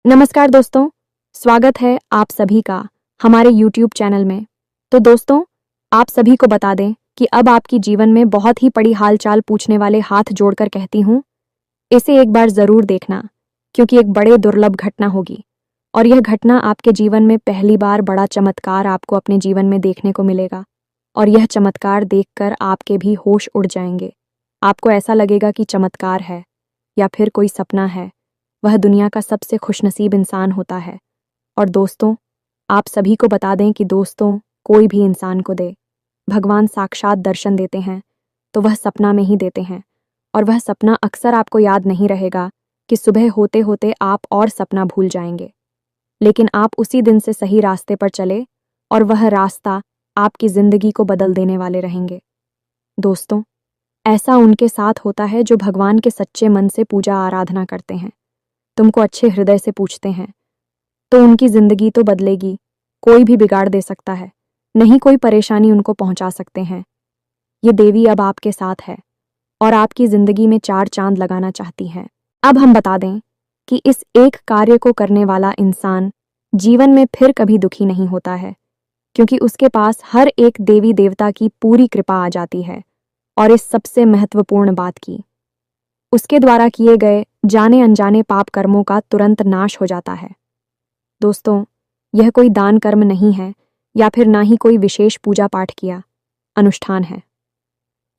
नमस्कार दोस्तों, स्वागत है आप सभी का हमारे YouTube चैनल में। तो दोस्तों, आप सभी को बता दें कि अब आपकी जीवन में बहुत ही बड़ी हालचाल पूछने वाले हाथ जोड़कर कहती हूँ, इसे एक बार ज़रूर देखना, क्योंकि एक बड़े दुर्लभ घटना होगी और यह घटना आपके जीवन में पहली बार बड़ा चमत्कार आपको अपने जीवन में देखने को मिलेगा और यह चमत्कार देखकर आपके भी होश उड़ जाएंगे। आपको ऐसा लगेगा कि चमत्कार है या फिर कोई सपना है। वह दुनिया का सबसे खुशनसीब इंसान होता है। और दोस्तों, आप सभी को बता दें कि दोस्तों, कोई भी इंसान को दे, भगवान साक्षात दर्शन देते हैं तो वह सपना में ही देते हैं। और वह सपना अक्सर आपको याद नहीं रहेगा कि सुबह होते होते आप और सपना भूल जाएंगे, लेकिन आप उसी दिन से सही रास्ते पर चले और वह रास्ता आपकी जिंदगी को बदल देने वाले रहेंगे। दोस्तों, ऐसा उनके साथ होता है जो भगवान के सच्चे मन से पूजा आराधना करते हैं, तुमको अच्छे हृदय से पूछते हैं, तो उनकी जिंदगी तो बदलेगी। कोई भी बिगाड़ दे सकता है, नहीं कोई परेशानी उनको पहुंचा सकते हैं। ये देवी अब आपके साथ है और आपकी जिंदगी में 4 चांद लगाना चाहती है। अब हम बता दें कि इस एक कार्य को करने वाला इंसान जीवन में फिर कभी दुखी नहीं होता है, क्योंकि उसके पास हर एक देवी देवता की पूरी कृपा आ जाती है। और इस सबसे महत्वपूर्ण बात की, उसके द्वारा किए गए जाने अनजाने पाप कर्मों का तुरंत नाश हो जाता है। दोस्तों, यह कोई दान कर्म नहीं है या फिर ना ही कोई विशेष पूजा पाठ किया अनुष्ठान है।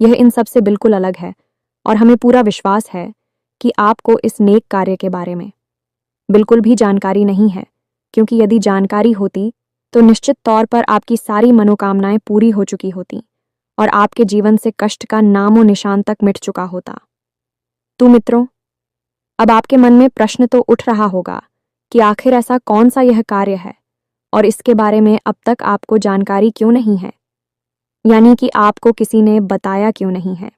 यह इन सब से बिल्कुल अलग है और हमें पूरा विश्वास है कि आपको इस नेक कार्य के बारे में बिल्कुल भी जानकारी नहीं है, क्योंकि यदि जानकारी होती तो निश्चित तौर पर आपकी सारी मनोकामनाएं पूरी हो चुकी होती और आपके जीवन से कष्ट का नामो निशान तक मिट चुका होता। तो मित्रों, अब आपके मन में प्रश्न तो उठ रहा होगा कि आखिर ऐसा कौन सा यह कार्य है और इसके बारे में अब तक आपको जानकारी क्यों नहीं है, यानी कि आपको किसी ने बताया क्यों नहीं है।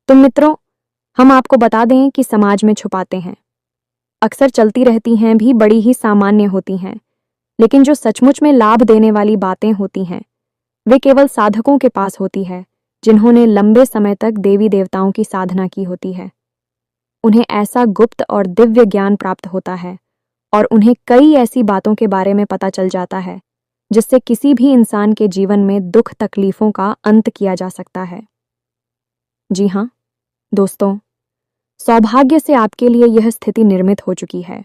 तो मित्रों, हम आपको बता दें कि समाज में छुपाते हैं अक्सर चलती रहती हैं भी बड़ी ही सामान्य होती हैं, लेकिन जो सचमुच में लाभ देने वाली बातें होती हैं वे केवल साधकों के पास होती है, जिन्होंने लंबे समय तक देवी देवताओं की साधना की होती है। उन्हें ऐसा गुप्त और दिव्य ज्ञान प्राप्त होता है और उन्हें कई ऐसी बातों के बारे में पता चल जाता है जिससे किसी भी इंसान के जीवन में दुख तकलीफों का अंत किया जा सकता है। जी हाँ दोस्तों, सौभाग्य से आपके लिए यह स्थिति निर्मित हो चुकी है।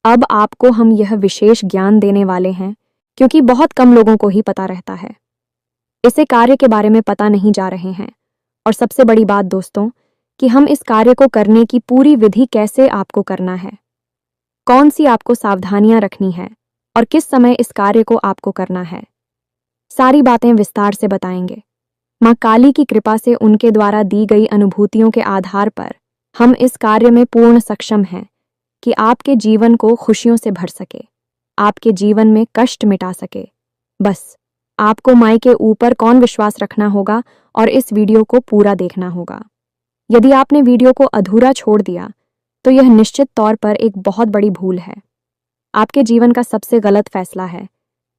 अब आपको हम यह विशेष ज्ञान देने वाले हैं, क्योंकि बहुत कम लोगों को ही पता रहता है। इसे कार्य के बारे में पता नहीं जा रहे हैं। और सबसे बड़ी बात दोस्तों, कि हम इस कार्य को करने की पूरी विधि कैसे आपको करना है, कौन सी आपको सावधानियां रखनी है और किस समय इस कार्य को आपको करना है, सारी बातें विस्तार से बताएंगे। मां काली की कृपा से उनके द्वारा दी गई अनुभूतियों के आधार पर हम इस कार्य में पूर्ण सक्षम हैं कि आपके जीवन को खुशियों से भर सके, आपके जीवन में कष्ट मिटा सके। बस आपको माई के ऊपर कौन विश्वास रखना होगा और इस वीडियो को पूरा देखना होगा। यदि आपने वीडियो को अधूरा छोड़ दिया तो यह निश्चित तौर पर एक बहुत बड़ी भूल है, आपके जीवन का सबसे गलत फैसला है,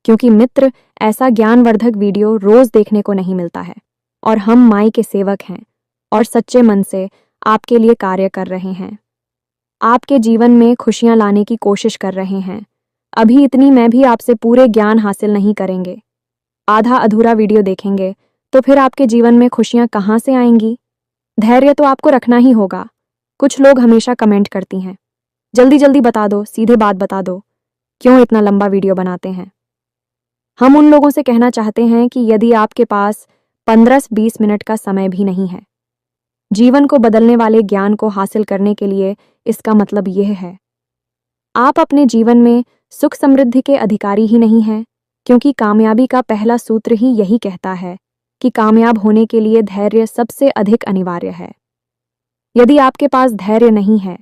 क्योंकि मित्र, ऐसा ज्ञानवर्धक वीडियो रोज देखने को नहीं मिलता है और हम माई के सेवक हैं और सच्चे मन से आपके लिए कार्य कर रहे हैं, आपके जीवन में खुशियां लाने की कोशिश कर रहे हैं। अभी इतनी मैं भी आपसे पूरे ज्ञान हासिल नहीं करेंगे, आधा अधूरा वीडियो देखेंगे तो फिर आपके जीवन में खुशियां कहाँ से आएंगी। धैर्य तो आपको रखना ही होगा। कुछ लोग हमेशा कमेंट करती हैं, जल्दी जल्दी बता दो, सीधे बात बता दो, क्यों इतना लंबा वीडियो बनाते हैं। हम उन लोगों से कहना चाहते हैं कि यदि आपके पास 15-20 मिनट का समय भी नहीं है जीवन को बदलने वाले ज्ञान को हासिल करने के लिए, इसका मतलब यह है आप अपने जीवन में सुख समृद्धि के अधिकारी ही नहीं हैं, क्योंकि कामयाबी का पहला सूत्र ही यही कहता है कि कामयाब होने के लिए धैर्य सबसे अधिक अनिवार्य है। यदि आपके पास धैर्य नहीं है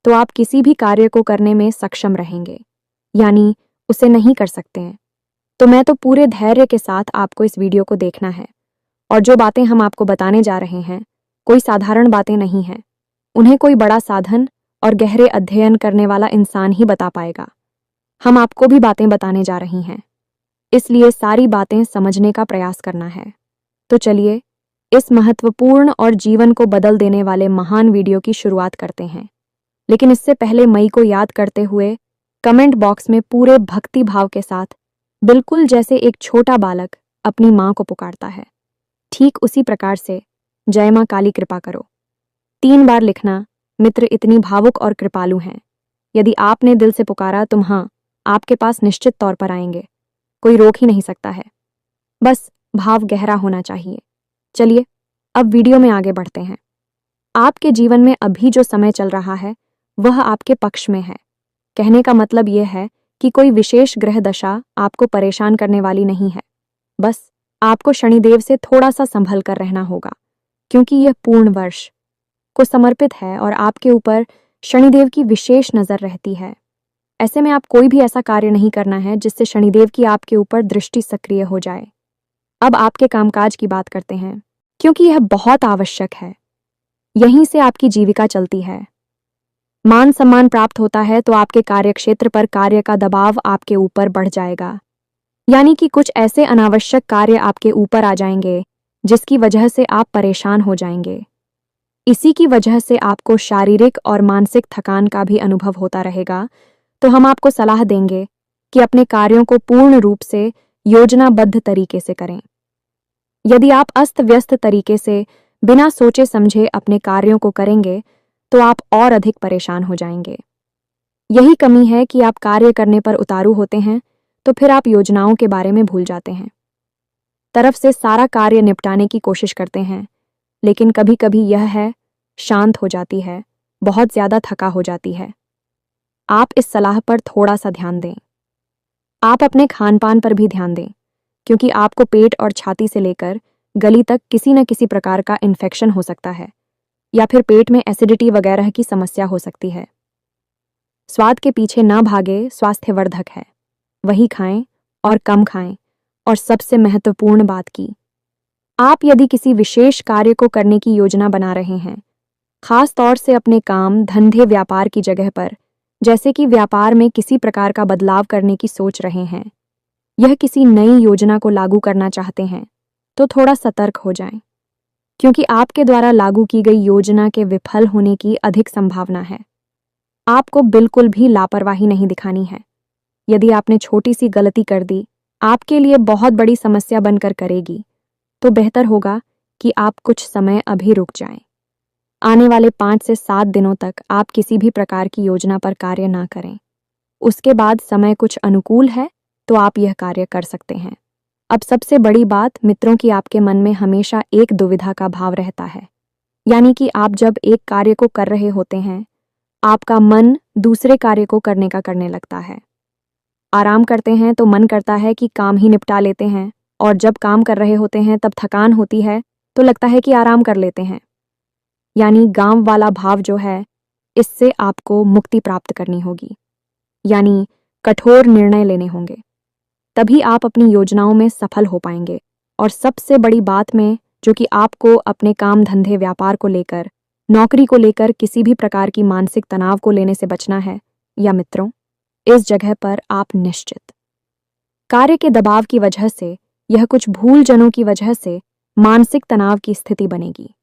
तो आप किसी भी कार्य को करने में सक्षम रहेंगे, यानी उसे नहीं कर सकते हैं। तो मैं तो पूरे धैर्य के साथ आपको इस वीडियो को देखना है और जो बातें हम आपको बताने जा रहे हैं कोई साधारण बातें नहीं हैं, उन्हें कोई बड़ा साधन और गहरे अध्ययन करने वाला इंसान ही बता पाएगा। हम आपको भी बातें बताने जा रही हैं, इसलिए सारी बातें समझने का प्रयास करना है। तो चलिए इस महत्वपूर्ण और जीवन को बदल देने वाले महान वीडियो की शुरुआत करते हैं। लेकिन इससे पहले मई को याद करते हुए कमेंट बॉक्स में पूरे भक्ति भाव के साथ, बिल्कुल जैसे एक छोटा बालक अपनी माँ को पुकारता है, ठीक उसी प्रकार से जय माँ काली कृपा करो 3 बार लिखना। मित्र इतनी भावुक और कृपालु हैं। यदि आपने दिल से पुकारा तो हाँ, आपके पास निश्चित तौर पर आएंगे। कोई रोक ही नहीं सकता है। बस भाव गहरा होना चाहिए। चलिए अब वीडियो में आगे बढ़ते हैं। आपके जीवन में अभी जो समय चल रहा है वह आपके पक्ष में है। कहने का मतलब यह है कि कोई विशेष ग्रह दशा आपको परेशान करने वाली नहीं है। बस आपको शनिदेव से थोड़ा सा संभल कर रहना होगा, क्योंकि यह पूर्ण वर्ष को समर्पित है और आपके ऊपर शनिदेव की विशेष नजर रहती है। ऐसे में आप कोई भी ऐसा कार्य नहीं करना है जिससे शनिदेव की आपके ऊपर दृष्टि सक्रिय हो जाए। अब आपके कामकाज की बात करते हैं, क्योंकि यह बहुत आवश्यक है। यहीं से आपकी जीविका चलती है। मान सम्मान प्राप्त होता है तो आपके कार्यक्षेत्र पर कार्य का दबाव आपके ऊपर बढ़ जाएगा। यानी कि कुछ ऐसे अनावश्यक कार्य आपके ऊपर आ जाएंगे जिसकी वजह से आप परेशान हो जाएंगे। इसी की वजह से आपको शारीरिक और मानसिक थकान का भी अनुभव होता रहेगा। तो हम आपको सलाह देंगे कि अपने कार्यों को पूर्ण रूप से योजनाबद्ध तरीके से करें। यदि आप अस्त व्यस्त तरीके से बिना सोचे समझे अपने कार्यों को करेंगे तो आप और अधिक परेशान हो जाएंगे। यही कमी है कि आप कार्य करने पर उतारू होते हैं तो फिर आप योजनाओं के बारे में भूल जाते हैं। तरफ से सारा कार्य निपटाने की कोशिश करते हैं, लेकिन कभी कभी यह है शांत हो जाती है, बहुत ज्यादा थका हो जाती है। आप इस सलाह पर थोड़ा सा ध्यान दें। आप अपने खान पान पर भी ध्यान दें, क्योंकि आपको पेट और छाती से लेकर गली तक किसी न किसी प्रकार का इन्फेक्शन हो सकता है, या फिर पेट में एसिडिटी वगैरह की समस्या हो सकती है। स्वाद के पीछे ना भागे, स्वास्थ्यवर्धक है वही खाएं और कम खाएं। और सबसे महत्वपूर्ण बात की, आप यदि किसी विशेष कार्य को करने की योजना बना रहे हैं, खास तौर से अपने काम धंधे व्यापार की जगह पर, जैसे कि व्यापार में किसी प्रकार का बदलाव करने की सोच रहे हैं, यह किसी नई योजना को लागू करना चाहते हैं, तो थोड़ा सतर्क हो जाएं, क्योंकि आपके द्वारा लागू की गई योजना के विफल होने की अधिक संभावना है। आपको बिल्कुल भी लापरवाही नहीं दिखानी है। यदि आपने छोटी सी गलती कर दी, आपके लिए बहुत बड़ी समस्या बनकर करेगी, तो बेहतर होगा कि आप कुछ समय अभी रुक जाएं। आने वाले 5 से 7 दिनों तक आप किसी भी प्रकार की योजना पर कार्य ना करें। उसके बाद समय कुछ अनुकूल है तो आप यह कार्य कर सकते हैं। अब सबसे बड़ी बात मित्रों की, आपके मन में हमेशा एक दुविधा का भाव रहता है। यानी कि आप जब एक कार्य को कर रहे होते हैं, आपका मन दूसरे कार्य को करने का करने लगता है। आराम करते हैं तो मन करता है कि काम ही निपटा लेते हैं, और जब काम कर रहे होते हैं तब थकान होती है तो लगता है कि आराम कर लेते हैं। यानी गांव वाला भाव जो है, इससे आपको मुक्ति प्राप्त करनी होगी। यानी कठोर निर्णय लेने होंगे, तभी आप अपनी योजनाओं में सफल हो पाएंगे। और सबसे बड़ी बात में, जो कि आपको अपने काम धंधे व्यापार को लेकर, नौकरी को लेकर किसी भी प्रकार की मानसिक तनाव को लेने से बचना है, या मित्रों, इस जगह पर आप निश्चित कार्य के दबाव की वजह से, यह कुछ भूल जनों की वजह से मानसिक तनाव की स्थिति बनेगी।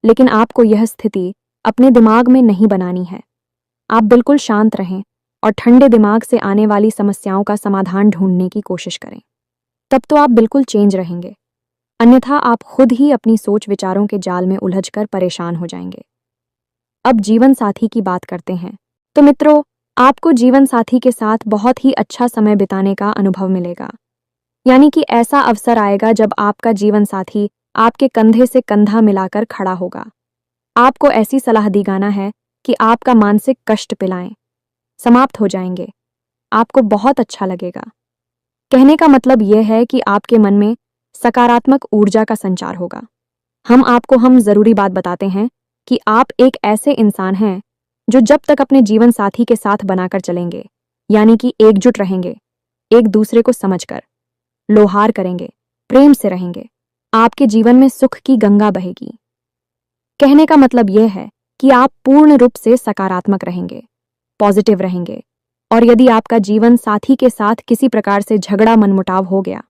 लेकिन आपको यह स्थिति अपने दिमाग में नहीं बनानी है। आप बिल्कुल शांत रहें और ठंडे दिमाग से आने वाली समस्याओं का समाधान ढूंढने की कोशिश करें। तब तो आप बिल्कुल चेंज रहेंगे, अन्यथा आप खुद ही अपनी सोच विचारों के जाल में उलझकर परेशान हो जाएंगे। अब जीवन साथी की बात करते हैं। तो मित्रों, आपको जीवन साथी के साथ बहुत ही अच्छा समय बिताने का अनुभव मिलेगा। यानी कि ऐसा अवसर आएगा जब आपका जीवन साथी आपके कंधे से कंधा मिलाकर खड़ा होगा। आपको ऐसी सलाह दी जाना है कि आपका मानसिक कष्ट पिलाएं समाप्त हो जाएंगे। आपको बहुत अच्छा लगेगा। कहने का मतलब यह है कि आपके मन में सकारात्मक ऊर्जा का संचार होगा। हम जरूरी बात बताते हैं कि आप एक ऐसे इंसान हैं जो जब तक अपने जीवन साथी के साथ बनाकर चलेंगे, यानी कि एकजुट रहेंगे, एक दूसरे को समझकर लोहार करेंगे, प्रेम से रहेंगे, आपके जीवन में सुख की गंगा बहेगी। कहने का मतलब यह है कि आप पूर्ण रूप से सकारात्मक रहेंगे, पॉजिटिव रहेंगे। और यदि आपका जीवन साथी के साथ किसी प्रकार से झगड़ा मनमुटाव हो गया,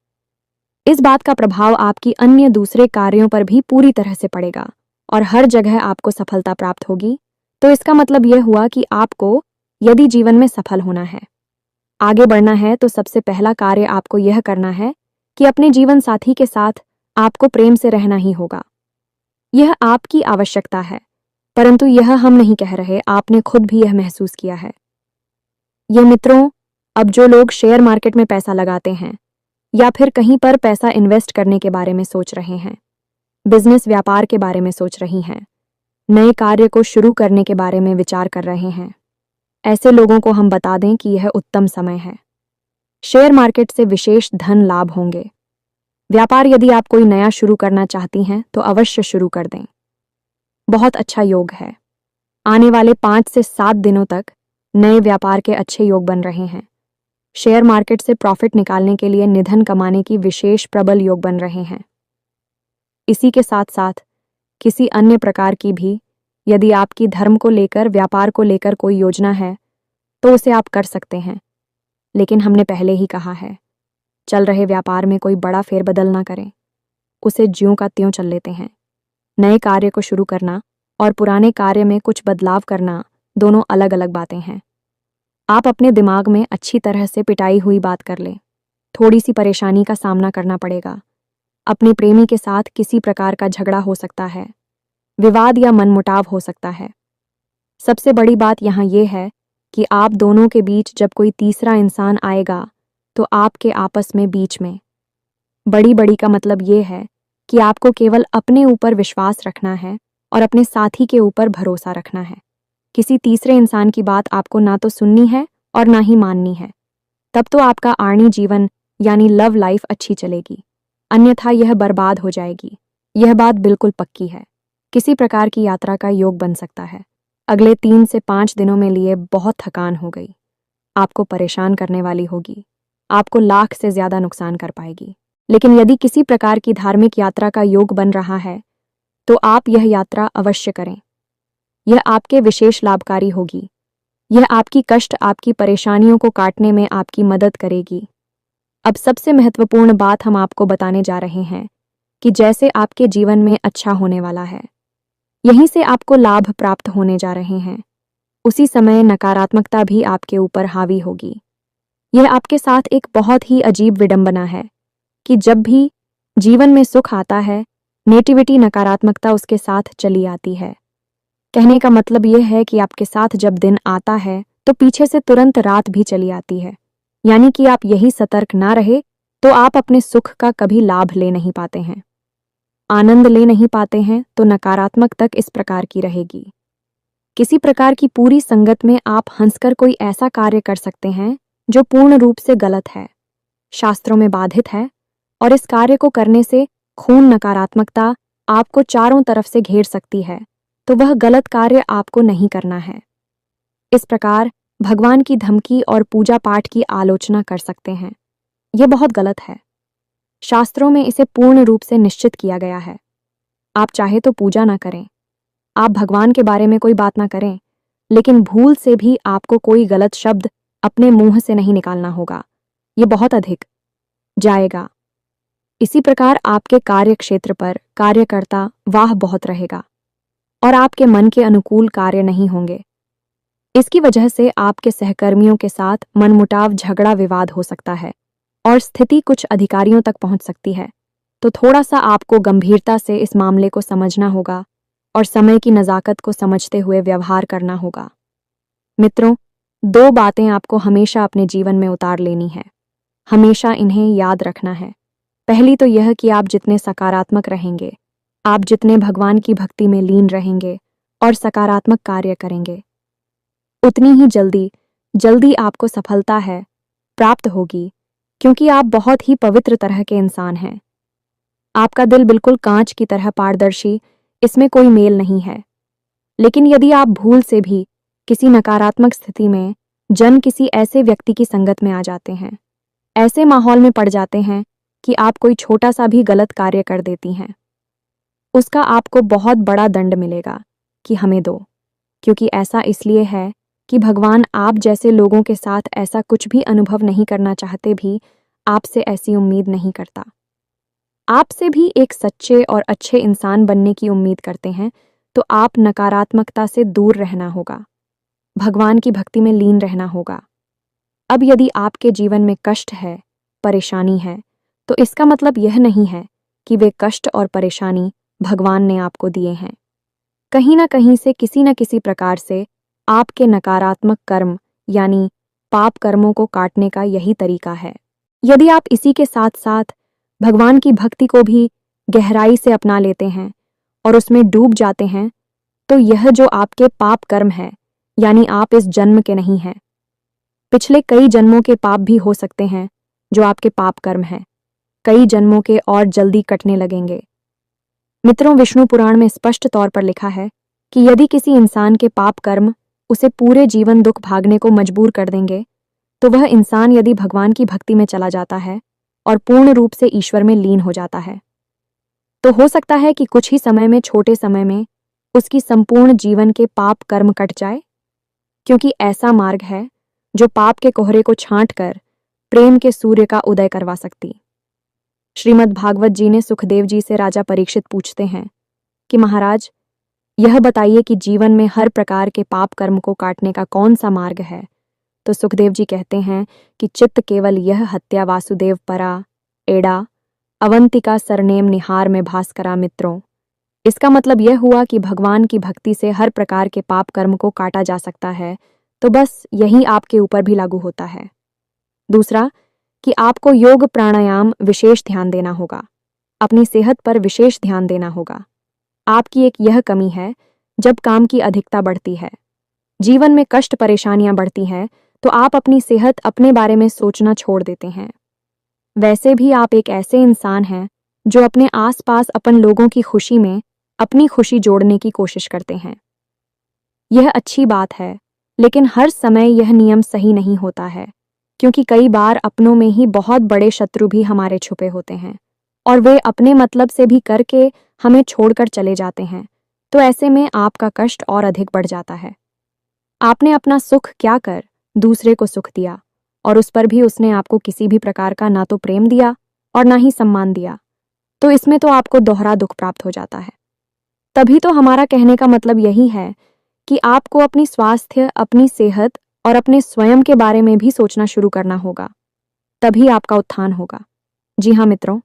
इस बात का प्रभाव आपकी अन्य दूसरे कार्यों पर भी पूरी तरह से पड़ेगा और हर जगह आपको सफलता प्राप्त होगी, तो इसका मतलब यह हुआ कि आपको यदि जीवन में सफल होना है, आगे बढ़ना है, तो सबसे पहला कार्य आपको यह करना है कि अपने जीवन साथी के साथ आपको प्रेम से रहना ही होगा। यह आपकी आवश्यकता है, परंतु यह हम नहीं कह रहे, आपने खुद भी यह महसूस किया है। यह मित्रों, अब जो लोग शेयर मार्केट में पैसा लगाते हैं या फिर कहीं पर पैसा इन्वेस्ट करने के बारे में सोच रहे हैं, बिजनेस व्यापार के बारे में सोच रही हैं, नए कार्य को शुरू करने के बारे में विचार कर रहे हैं, ऐसे लोगों को हम बता दें कि यह उत्तम समय है। शेयर मार्केट से विशेष धन लाभ होंगे। व्यापार यदि आप कोई नया शुरू करना चाहती हैं तो अवश्य शुरू कर दें। बहुत अच्छा योग है। आने वाले 5 से 7 दिनों तक नए व्यापार के अच्छे योग बन रहे हैं। शेयर मार्केट से प्रॉफिट निकालने के लिए निधन कमाने की विशेष प्रबल योग बन रहे हैं। इसी के साथ साथ किसी अन्य प्रकार की भी यदि आपकी धर्म को लेकर, व्यापार को लेकर कोई योजना है तो उसे आप कर सकते हैं। लेकिन हमने पहले ही कहा है, चल रहे व्यापार में कोई बड़ा फेरबदल ना करें, उसे ज्यों का त्यों चल लेते हैं। नए कार्य को शुरू करना और पुराने कार्य में कुछ बदलाव करना दोनों अलग अलग बातें हैं। आप अपने दिमाग में अच्छी तरह से पिटाई हुई बात कर लें। थोड़ी सी परेशानी का सामना करना पड़ेगा। अपने प्रेमी के साथ किसी प्रकार का झगड़ा हो सकता है, विवाद या मनमुटाव हो सकता है। सबसे बड़ी बात यहाँ यह है कि आप दोनों के बीच जब कोई तीसरा इंसान आएगा तो आपके आपस में बीच में बड़ी का मतलब यह है कि आपको केवल अपने ऊपर विश्वास रखना है और अपने साथी के ऊपर भरोसा रखना है। किसी तीसरे इंसान की बात आपको ना तो सुननी है और ना ही माननी है। तब तो आपका आर्णी जीवन यानी लव लाइफ अच्छी चलेगी, अन्यथा यह बर्बाद हो जाएगी। यह बात बिल्कुल पक्की है। किसी प्रकार की यात्रा का योग बन सकता है। अगले 3 से 5 दिनों में लिए बहुत थकान हो गई, आपको परेशान करने वाली होगी, आपको लाख से ज्यादा नुकसान कर पाएगी। लेकिन यदि किसी प्रकार की धार्मिक यात्रा का योग बन रहा है तो आप यह यात्रा अवश्य करें। यह आपके विशेष लाभकारी होगी। यह आपकी कष्ट, आपकी परेशानियों को काटने में आपकी मदद करेगी। अब सबसे महत्वपूर्ण बात हम आपको बताने जा रहे हैं कि जैसे आपके जीवन में अच्छा होने वाला है, यहीं से आपको लाभ प्राप्त होने जा रहे हैं, उसी समय नकारात्मकता भी आपके ऊपर हावी होगी। यह आपके साथ एक बहुत ही अजीब विडंबना है कि जब भी जीवन में सुख आता है, नेटिविटी, नकारात्मकता उसके साथ चली आती है। कहने का मतलब यह है कि आपके साथ जब दिन आता है तो पीछे से तुरंत रात भी चली आती है। यानी कि आप यही सतर्क ना रहे तो आप अपने सुख का कभी लाभ ले नहीं पाते हैं, आनंद ले नहीं पाते हैं। तो नकारात्मक तक इस प्रकार की रहेगी। किसी प्रकार की पूरी संगत में आप हंसकर कोई ऐसा कार्य कर सकते हैं जो पूर्ण रूप से गलत है, शास्त्रों में बाधित है, और इस कार्य को करने से खून, नकारात्मकता आपको चारों तरफ से घेर सकती है। तो वह गलत कार्य आपको नहीं करना है। इस प्रकार भगवान की धमकी और पूजा पाठ की आलोचना कर सकते हैं, यह बहुत गलत है। शास्त्रों में इसे पूर्ण रूप से निश्चित किया गया है। आप चाहे तो पूजा ना करें, आप भगवान के बारे में कोई बात ना करें, लेकिन भूल से भी आपको कोई गलत शब्द अपने मुंह से नहीं निकालना होगा। यह बहुत अधिक जाएगा। इसी प्रकार आपके कार्य क्षेत्र पर कार्यकर्ता वाह बहुत रहेगा और आपके मन के अनुकूल कार्य नहीं होंगे। इसकी वजह से आपके सहकर्मियों के साथ मनमुटाव, झगड़ा, विवाद हो सकता है और स्थिति कुछ अधिकारियों तक पहुंच सकती है। तो थोड़ा सा आपको गंभीरता से इस मामले को समझना होगा और समय की नज़ाकत को समझते हुए व्यवहार करना होगा। मित्रों, 2 बातें आपको हमेशा अपने जीवन में उतार लेनी है, हमेशा इन्हें याद रखना है। पहली तो यह कि आप जितने सकारात्मक रहेंगे, आप जितने भगवान की भक्ति में लीन रहेंगे और सकारात्मक कार्य करेंगे, उतनी ही जल्दी आपको सफलता है प्राप्त होगी, क्योंकि आप बहुत ही पवित्र तरह के इंसान हैं। आपका दिल बिल्कुल कांच की तरह पारदर्शी, इसमें कोई मेल नहीं है। लेकिन यदि आप भूल से भी किसी नकारात्मक स्थिति में किसी ऐसे व्यक्ति की संगत में आ जाते हैं, ऐसे माहौल में पड़ जाते हैं कि आप कोई छोटा सा भी गलत कार्य कर देती हैं, उसका आपको बहुत बड़ा दंड मिलेगा कि हमें दो। क्योंकि ऐसा इसलिए है कि भगवान आप जैसे लोगों के साथ ऐसा कुछ भी अनुभव नहीं करना चाहते भी आपसे ऐसी उम्मीद नहीं करता। आपसे भी एक सच्चे और अच्छे इंसान बनने की उम्मीद करते हैं तो आप नकारात्मकता से दूर रहना होगा, भगवान की भक्ति में लीन रहना होगा। अब यदि आपके जीवन में कष्ट है, परेशानी है, तो इसका मतलब यह नहीं है कि वे कष्ट और परेशानी भगवान ने आपको दिए हैं। कहीं ना कहीं से किसी न किसी प्रकार से आपके नकारात्मक कर्म यानी पाप कर्मों को काटने का यही तरीका है। यदि आप इसी के साथ साथ भगवान की भक्ति को भी गहराई से अपना लेते हैं और उसमें डूब जाते हैं, तो यह जो आपके पाप कर्म है, यानी आप इस जन्म के नहीं हैं, पिछले कई जन्मों के पाप भी हो सकते हैं जो आपके पाप कर्म हैं, कई जन्मों के और जल्दी कटने लगेंगे। मित्रों, विष्णु पुराण में स्पष्ट तौर पर लिखा है कि यदि किसी इंसान के पाप कर्म उसे पूरे जीवन दुख भागने को मजबूर कर देंगे, तो वह इंसान यदि भगवान की भक्ति में चला जाता है और पूर्ण रूप से ईश्वर में लीन हो जाता है, तो हो सकता है कि कुछ ही समय में, छोटे समय में, उसकी संपूर्ण जीवन के पाप कर्म कट जाए, क्योंकि ऐसा मार्ग है जो पाप के कोहरे को छांटकर प्रेम के सूर्य का उदय करवा सकती। श्रीमद् भागवत जी ने सुखदेव जी से राजा परीक्षित पूछते हैं कि महाराज, यह बताइए कि जीवन में हर प्रकार के पाप कर्म को काटने का कौन सा मार्ग है। तो सुखदेव जी कहते हैं कि चित्त केवल यह हत्या वासुदेव परा एड़ा अवंतिका सरनेम निहार में भास्करा। मित्रों, इसका मतलब यह हुआ कि भगवान की भक्ति से हर प्रकार के पाप कर्म को काटा जा सकता है, तो बस यही आपके ऊपर भी लागू होता है। दूसरा, कि आपको योग प्राणायाम विशेष ध्यान देना होगा, अपनी सेहत पर विशेष ध्यान देना होगा। आपकी एक यह कमी है, जब काम की अधिकता बढ़ती है, जीवन में कष्ट परेशानियां बढ़ती हैं, तो आप अपनी सेहत, अपने बारे में सोचना छोड़ देते हैं। वैसे भी आप एक ऐसे इंसान हैं जो अपने आसपास अपन लोगों की खुशी में अपनी खुशी जोड़ने की कोशिश करते हैं। यह अच्छी बात है, लेकिन हर समय यह नियम सही नहीं होता है, क्योंकि कई बार अपनों में ही बहुत बड़े शत्रु भी हमारे छुपे होते हैं और वे अपने मतलब से भी करके हमें छोड़कर चले जाते हैं। तो ऐसे में आपका कष्ट और अधिक बढ़ जाता है। आपने अपना सुख क्या कर दूसरे को सुख दिया, और उस पर भी उसने आपको किसी भी प्रकार का ना तो प्रेम दिया और ना ही सम्मान दिया, तो इसमें तो आपको दोहरा दुख प्राप्त हो जाता है। तभी तो हमारा कहने का मतलब यही है कि आपको अपनी स्वास्थ्य, अपनी सेहत और अपने स्वयं के बारे में भी सोचना शुरू करना होगा, तभी आपका उत्थान होगा। जी हाँ मित्रों,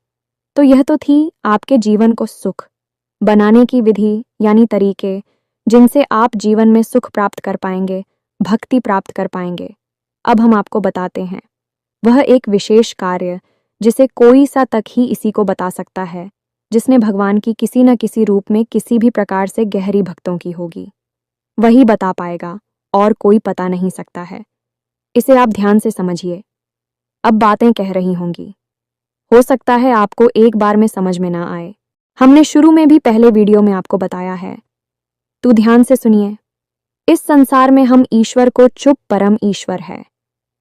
तो यह तो थी आपके जीवन को सुख बनाने की विधि, यानी तरीके जिनसे आप जीवन में सुख प्राप्त कर पाएंगे, भक्ति प्राप्त कर पाएंगे। अब हम आपको बताते हैं वह एक विशेष कार्य जिसे कोई सा तक ही इसी को बता सकता है, जिसने भगवान की किसी न किसी रूप में किसी भी प्रकार से गहरी भक्तों की होगी, वही बता पाएगा और कोई पता नहीं सकता है। इसे आप ध्यान से समझिए। अब बातें कह रही होंगी, हो सकता है आपको एक बार में समझ में ना आए, हमने शुरू में भी पहले वीडियो में आपको बताया है, तो ध्यान से सुनिए। इस संसार में हम ईश्वर को चुप परम ईश्वर है,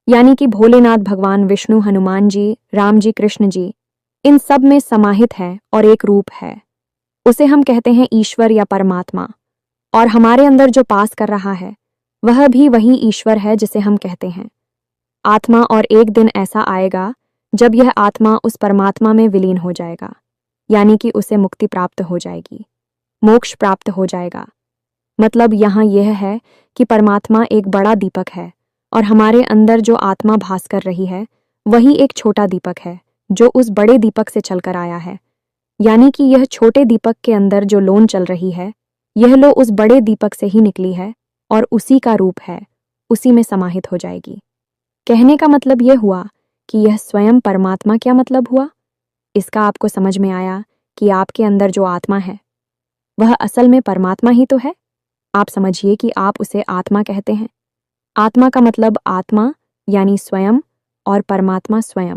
यानी कि भोलेनाथ भगवान, विष्णु, हनुमान जी, राम जी, कृष्ण जी, इन सब में समाहित है और एक रूप है, उसे हम कहते हैं ईश्वर या परमात्मा। और हमारे अंदर जो पास कर रहा है वह भी वही ईश्वर है जिसे हम कहते हैं आत्मा। और एक दिन ऐसा आएगा जब यह आत्मा उस परमात्मा में विलीन हो जाएगा, यानी कि उसे मुक्ति प्राप्त हो जाएगी, मोक्ष प्राप्त हो जाएगा। मतलब यहाँ यह है कि परमात्मा एक बड़ा दीपक है और हमारे अंदर जो आत्मा भास कर रही है वही एक छोटा दीपक है जो उस बड़े दीपक से चलकर आया है। यानी कि यह छोटे दीपक के अंदर जो लोन चल रही है, यह लो उस बड़े दीपक से ही निकली है और उसी का रूप है, उसी में समाहित हो जाएगी। कहने का मतलब यह हुआ कि यह स्वयं परमात्मा। क्या मतलब हुआ? इसका आपको समझ में आया कि आपके अंदर जो आत्मा है वह असल में परमात्मा ही तो है। आप समझिए कि आप उसे आत्मा कहते हैं। आत्मा का मतलब आत्मा यानी स्वयं, और परमात्मा स्वयं।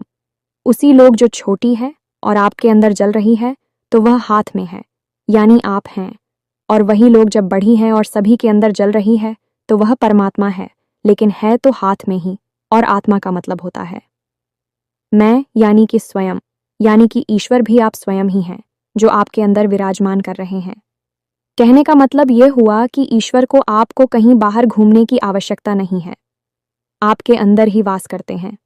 उसी लोग जो छोटी है और आपके अंदर जल रही है, तो वह हाथ में है, यानी आप हैं। और वही लोग जब बढ़ी है और सभी के अंदर जल रही है, तो वह परमात्मा है, लेकिन है तो हाथ में ही। और आत्मा का मतलब होता है मैं, यानी कि स्वयं, यानी कि ईश्वर भी आप स्वयं ही हैं जो आपके अंदर विराजमान कर रहे हैं। कहने का मतलब यह हुआ कि ईश्वर को आपको कहीं बाहर घूमने की आवश्यकता नहीं है, आपके अंदर ही वास करते हैं।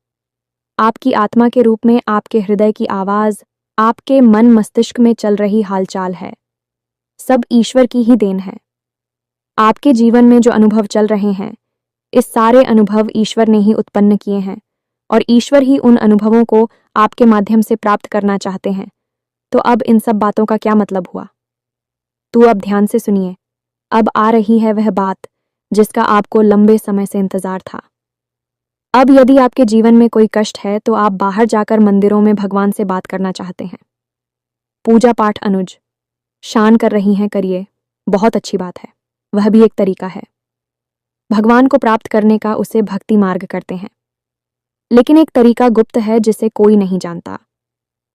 आपकी आत्मा के रूप में आपके हृदय की आवाज, आपके मन मस्तिष्क में चल रही हालचाल है। सब ईश्वर की ही देन है। आपके जीवन में जो अनुभव चल रहे हैं, इस सारे अनुभव ईश्वर ने ही उत्पन्न किए हैं और ईश्वर ही उन अनुभवों को आपके माध्यम से प्राप्त करना चाहते हैं। तो अब इन सब बातों का क्या मतलब हुआ? तो अब ध्यान से सुनिए। अब आ रही है वह बात जिसका आपको लंबे समय से इंतजार था। अब यदि आपके जीवन में कोई कष्ट है तो आप बाहर जाकर मंदिरों में भगवान से बात करना चाहते हैं। पूजा पाठ अनुज शान कर रही हैं, करिए, बहुत अच्छी बात है। वह भी एक तरीका है भगवान को प्राप्त करने का, उसे भक्ति मार्ग कहते हैं। लेकिन एक तरीका गुप्त है जिसे कोई नहीं जानता,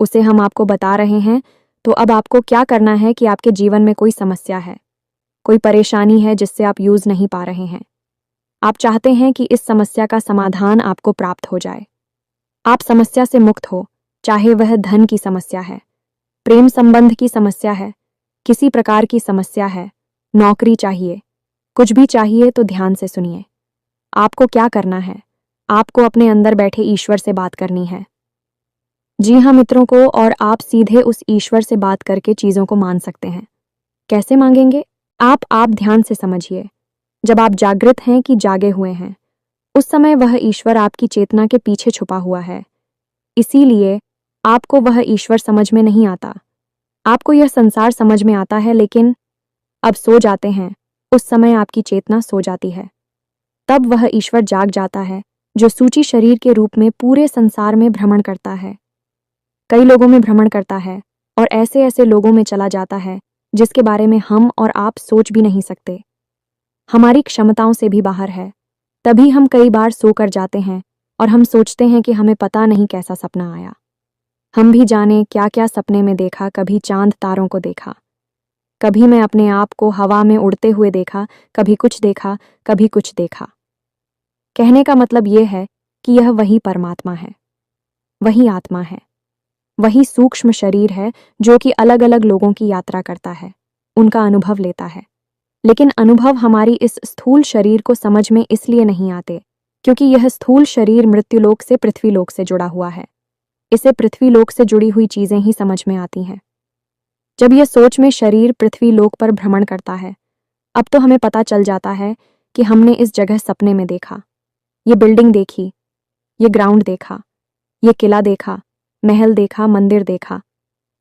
उसे हम आपको बता रहे हैं। तो अब आपको क्या करना है कि आपके जीवन में कोई समस्या है, कोई परेशानी है जिससे आप यूज नहीं पा रहे हैं। आप चाहते हैं कि इस समस्या का समाधान आपको प्राप्त हो जाए। आप समस्या से मुक्त हो, चाहे वह धन की समस्या है, प्रेम संबंध की समस्या है, किसी प्रकार की समस्या है, नौकरी चाहिए, कुछ भी चाहिए। तो ध्यान से सुनिए। आपको क्या करना है? आपको अपने अंदर बैठे ईश्वर से बात करनी है। जी हाँ मित्रों को, और आप सीधे उस ईश्वर से बात करके चीजों को मान सकते हैं। कैसे मांगेंगे? आप ध्यान से समझिए। जब आप जागृत हैं कि जागे हुए हैं, उस समय वह ईश्वर आपकी चेतना के पीछे छुपा हुआ है। इसीलिए आपको वह ईश्वर समझ में नहीं आता। आपको यह संसार समझ में आता है, लेकिन अब सो जाते हैं, उस समय आपकी चेतना सो जाती है। तब वह ईश्वर जाग जाता है जो सूची शरीर के रूप में पूरे संसार में भ्रमण करता है, कई लोगों में भ्रमण करता है और ऐसे ऐसे लोगों में चला जाता है जिसके बारे में हम और आप सोच भी नहीं सकते। हमारी क्षमताओं से भी बाहर है। तभी हम कई बार सोकर जाते हैं और हम सोचते हैं कि हमें पता नहीं कैसा सपना आया। हम भी जाने क्या क्या सपने में देखा। कभी चांद तारों को देखा, कभी मैं अपने आप को हवा में उड़ते हुए देखा, कभी कुछ देखा, कभी कुछ देखा। कहने का मतलब यह है कि यह वही परमात्मा है, वही आत्मा है, वही सूक्ष्म शरीर है जो कि अलग अलग लोगों की यात्रा करता है, उनका अनुभव लेता है। लेकिन अनुभव हमारी इस स्थूल शरीर को समझ में इसलिए नहीं आते क्योंकि यह स्थूल शरीर मृत्युलोक से पृथ्वीलोक से जुड़ा हुआ है। इसे पृथ्वीलोक से जुड़ी हुई चीजें ही समझ में आती हैं। जब यह सोच में शरीर पृथ्वीलोक पर भ्रमण करता है, अब तो हमें पता चल जाता है कि हमने इस जगह सपने में देखा, ये बिल्डिंग देखी, ये ग्राउंड देखा, ये किला देखा, महल देखा, मंदिर देखा।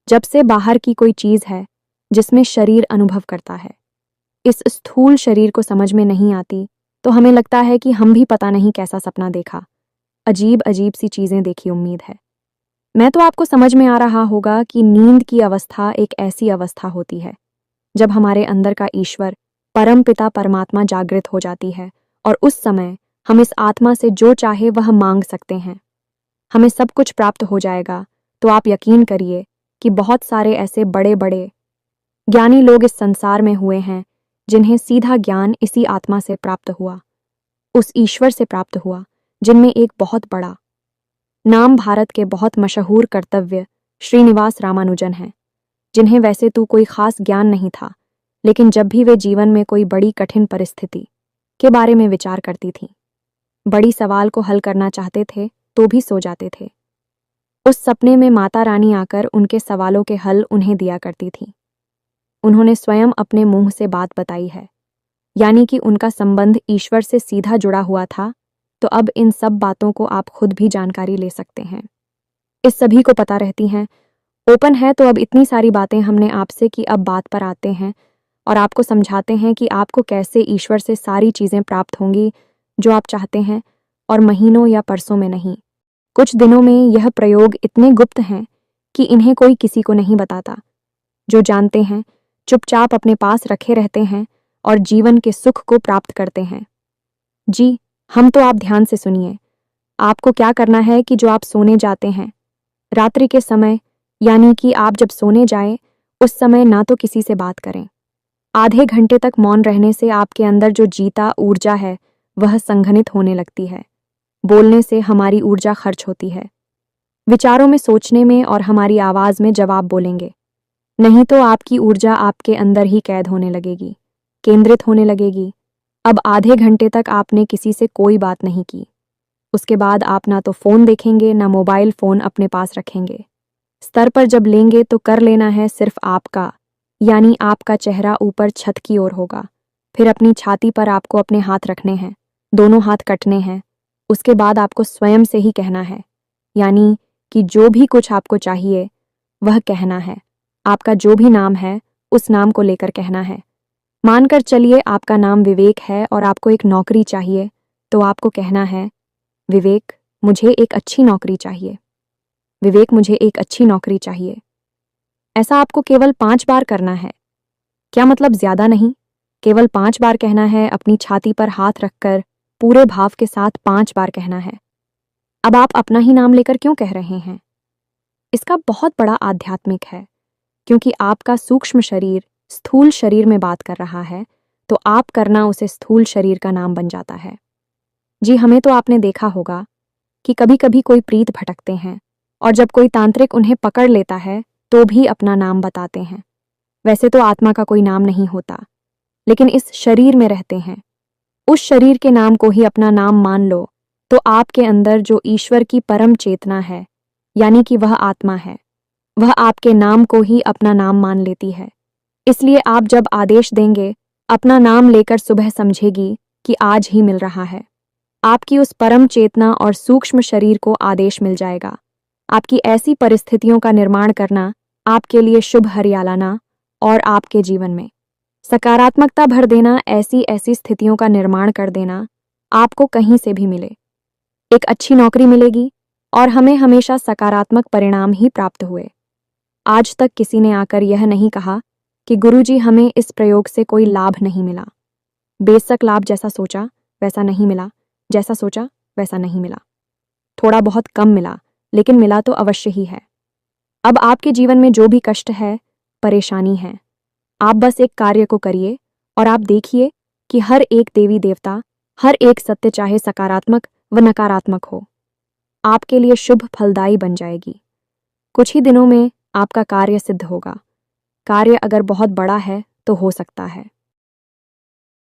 जब से बाहर की कोई चीज है जिसमें शरीर अनुभव करता है, इस स्थूल शरीर को समझ में नहीं आती, तो हमें लगता है कि हम भी पता नहीं कैसा सपना देखा, अजीब अजीब सी चीजें देखी। उम्मीद है मैं तो आपको समझ में आ रहा होगा कि नींद की अवस्था एक ऐसी अवस्था होती है जब हमारे अंदर का ईश्वर परम पिता परमात्मा जागृत हो जाती है और उस समय हम इस आत्मा से जो चाहे वह मांग सकते हैं, हमें सब कुछ प्राप्त हो जाएगा। तो आप यकीन करिए कि बहुत सारे ऐसे बड़े बड़े ज्ञानी लोग इस संसार में हुए हैं जिन्हें सीधा ज्ञान इसी आत्मा से प्राप्त हुआ, उस ईश्वर से प्राप्त हुआ, जिनमें एक बहुत बड़ा नाम भारत के बहुत मशहूर कर्तव्य श्रीनिवास रामानुजन हैं, जिन्हें वैसे तो कोई खास ज्ञान नहीं था, लेकिन जब भी वे जीवन में कोई बड़ी कठिन परिस्थिति के बारे में विचार करती थीं, बड़ी सवाल को हल करना चाहते थे, तो भी सो जाते थे। उस सपने में माता रानी आकर उनके सवालों के हल उन्हें दिया करती थी। उन्होंने स्वयं अपने मुंह से बात बताई है, यानी कि उनका संबंध ईश्वर से सीधा जुड़ा हुआ था। तो अब इन सब बातों को आप खुद भी जानकारी ले सकते हैं, इस सभी को पता रहती हैं, ओपन है। तो अब इतनी सारी बातें हमने आपसे की, अब बात पर आते हैं और आपको समझाते हैं कि आपको कैसे ईश्वर से सारी चीज़ें प्राप्त होंगी जो आप चाहते हैं, और महीनों या परसों में नहीं, कुछ दिनों में। यह प्रयोग इतने गुप्त हैं कि इन्हें कोई किसी को नहीं बताता। जो जानते हैं चुपचाप अपने पास रखे रहते हैं और जीवन के सुख को प्राप्त करते हैं। जी हम तो आप ध्यान से सुनिए। आपको क्या करना है कि जो आप सोने जाते हैं रात्रि के समय, यानी कि आप जब सोने जाएं, उस समय ना तो किसी से बात करें। आधे घंटे तक मौन रहने से आपके अंदर जो जीता ऊर्जा है वह संघनित होने लगती है। बोलने से हमारी ऊर्जा खर्च होती है, विचारों में, सोचने में, और हमारी आवाज में जवाब बोलेंगे, नहीं तो आपकी ऊर्जा आपके अंदर ही कैद होने लगेगी, केंद्रित होने लगेगी। अब आधे घंटे तक आपने किसी से कोई बात नहीं की, उसके बाद आप ना तो फोन देखेंगे, ना मोबाइल फोन अपने पास रखेंगे। स्तर पर जब लेंगे तो कर लेना है सिर्फ आपका यानी आपका चेहरा ऊपर छत की ओर होगा। फिर अपनी छाती पर आपको अपने हाथ रखने हैं, दोनों हाथ कटने हैं। उसके बाद आपको स्वयं से ही कहना है, यानी कि जो भी कुछ आपको चाहिए वह कहना है। आपका जो भी नाम है उस नाम को लेकर कहना है। मानकर चलिए आपका नाम विवेक है और आपको एक नौकरी चाहिए, तो आपको कहना है, विवेक मुझे एक अच्छी नौकरी चाहिए। विवेक मुझे एक अच्छी नौकरी चाहिए। ऐसा आपको केवल 5 बार करना है। क्या मतलब ज्यादा नहीं, केवल 5 बार कहना है। अपनी छाती पर हाथ रखकर पूरे भाव के साथ 5 बार कहना है। अब आप अपना ही नाम लेकर क्यों कह रहे हैं? इसका बहुत बड़ा आध्यात्मिक है, क्योंकि आपका सूक्ष्म शरीर स्थूल शरीर में बात कर रहा है, तो आप करना उसे स्थूल शरीर का नाम बन जाता है। जी, हमें तो आपने देखा होगा कि कभी कभी कोई प्रीत भटकते हैं और जब कोई तांत्रिक उन्हें पकड़ लेता है तो भी अपना नाम बताते हैं। वैसे तो आत्मा का कोई नाम नहीं होता, लेकिन इस शरीर में रहते हैं। उस शरीर के नाम को ही अपना नाम मान लो, तो आपके अंदर जो ईश्वर की परम चेतना है, यानी कि वह आत्मा है, वह आपके नाम को ही अपना नाम मान लेती है। इसलिए आप जब आदेश देंगे, अपना नाम लेकर सुबह समझेगी कि आज ही मिल रहा है। आपकी उस परम चेतना और सूक्ष्म शरीर को आदेश मिल जाएगा। आपकी ऐसी परिस्थितियों का निर्माण करना आपके लिए शुभ हरियालाना और आपके जीवन में सकारात्मकता भर देना, ऐसी ऐसी स्थितियों का निर्माण कर देना आपको कहीं से भी मिले। एक अच्छी नौकरी मिलेगी और हमें हमेशा सकारात्मक परिणाम ही प्राप्त हुए। आज तक किसी ने आकर यह नहीं कहा कि गुरुजी हमें इस प्रयोग से कोई लाभ नहीं मिला। बेशक लाभ जैसा सोचा वैसा नहीं मिला, जैसा सोचा वैसा नहीं मिला। थोड़ा बहुत कम मिला, लेकिन मिला तो अवश्य ही है। अब आपके जीवन में जो भी कष्ट है, परेशानी है, आप बस एक कार्य को करिए और आप देखिए कि हर एक देवी देवता, हर एक सत्य, चाहे सकारात्मक व नकारात्मक हो, आपके लिए शुभ फलदायी बन जाएगी। कुछ ही दिनों में आपका कार्य सिद्ध होगा। कार्य अगर बहुत बड़ा है तो हो सकता है